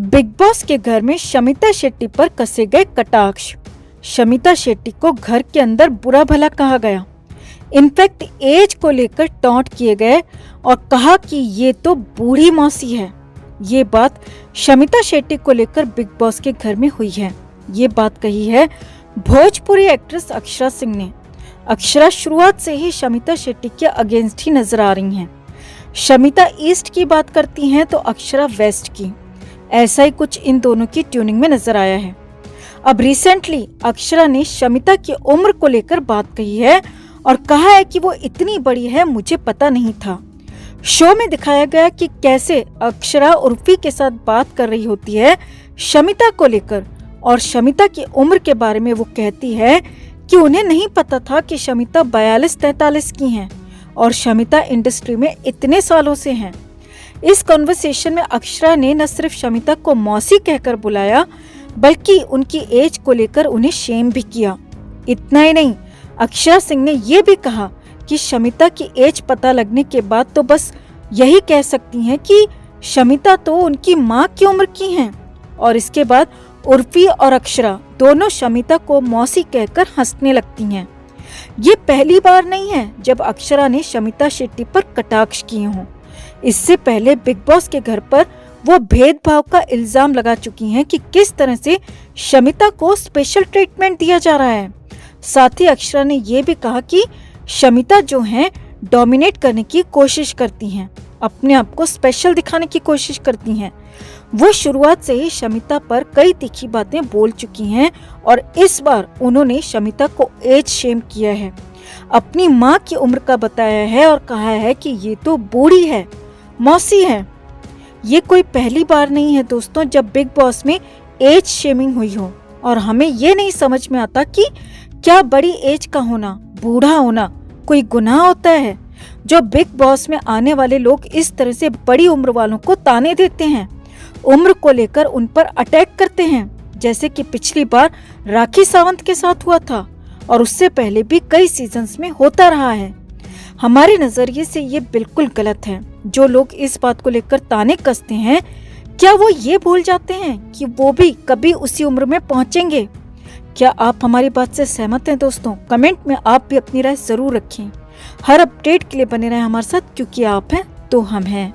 Big boss के घर में शमिता शेट्टी पर कसे गए कटाक्ष। शमिता शेट्टी को घर के अंदर बुरा भला कहा गया। इनफैक्ट एज को लेकर टॉन्ट किए गए और कहा कि ये तो बूढ़ी मौसी है। ये बात शमिता शेट्टी को लेकर बिग बॉस के घर में हुई है। ये बात कही है भोजपुरी एक्ट्रेस अक्षरा सिंह ने। अक्षरा शुरुआत से ही शमिता शेट्टी के अगेंस्ट ही नजर आ रही हैं। शमिता ईस्ट की बात करती हैं तो अक्षरा वेस्ट की। ऐसा ही कुछ इन दोनों की ट्यूनिंग में नजर आया है। अब रिसेंटली अक्षरा ने शमिता की उम्र को लेकर बात कही है और कहा है कि वो इतनी बड़ी है, मुझे पता नहीं था। शो में दिखाया गया कि कैसे अक्षरा उर्फी के साथ बात कर रही होती है शमिता को लेकर, और शमिता की उम्र के बारे में वो कहती है कि उन्हें नहीं पता था कि शमिता 42-43 की हैं और शमिता इंडस्ट्री में इतने सालों से हैं। इस कॉन्वर्सेशन में अक्षरा ने न सिर्फ शमिता को मौसी कहकर बुलाया बल्कि उनकी एज को लेकर उन्हें शेम भी किया। इतना ही नहीं, अक्षरा सिंह ने ये भी कहा कि शमिता की एज पता लगने के बाद तो बस यही कह सकती हैं कि शमिता तो उनकी माँ की उम्र की हैं। और इसके बाद उर्फी और अक्षरा दोनों शमिता को मौसी कहकर हंसने लगती हैं। ये पहली बार नहीं है जब अक्षरा ने शमिता शेट्टी पर कटाक्ष किए हों। इससे पहले बिग बॉस के घर पर वो भेदभाव का इल्जाम लगा चुकी हैं कि किस तरह से शमिता को स्पेशल ट्रीटमेंट दिया जा रहा है। साथ ही अक्षरा ने ये भी कहा कि शमिता जो हैं डोमिनेट करने की कोशिश करती हैं, अपने आप को स्पेशल दिखाने की कोशिश करती हैं। वो शुरुआत से ही शमिता पर कई तीखी बातें बोल चुकी हैं और इस बार उन्होंने शमिता को एज शेम किया है, अपनी माँ की उम्र का बताया है और कहा है कि ये तो बूढ़ी है, मौसी है। ये कोई पहली बार नहीं है दोस्तों जब बिग बॉस में एज शेमिंग हुई हो, और हमें ये नहीं समझ में आता कि क्या बड़ी एज का होना, बूढ़ा होना कोई गुनाह होता है। जो बिग बॉस में आने वाले लोग इस तरह से बड़ी उम्र वालों को ताने देते हैं, उम्र को लेकर उन पर अटैक करते हैं, जैसे कि पिछली बार राखी सावंत के साथ हुआ था और उससे पहले भी कई सीजन्स में होता रहा है। हमारे नजरिए से ये बिल्कुल गलत है। जो लोग इस बात को लेकर ताने कसते हैं, क्या वो ये भूल जाते हैं कि वो भी कभी उसी उम्र में पहुंचेंगे? क्या आप हमारी बात से सहमत हैं दोस्तों? कमेंट में आप भी अपनी राय जरूर रखें। हर अपडेट के लिए बने रहें हमारे साथ, क्योंकि आप हैं तो हम हैं।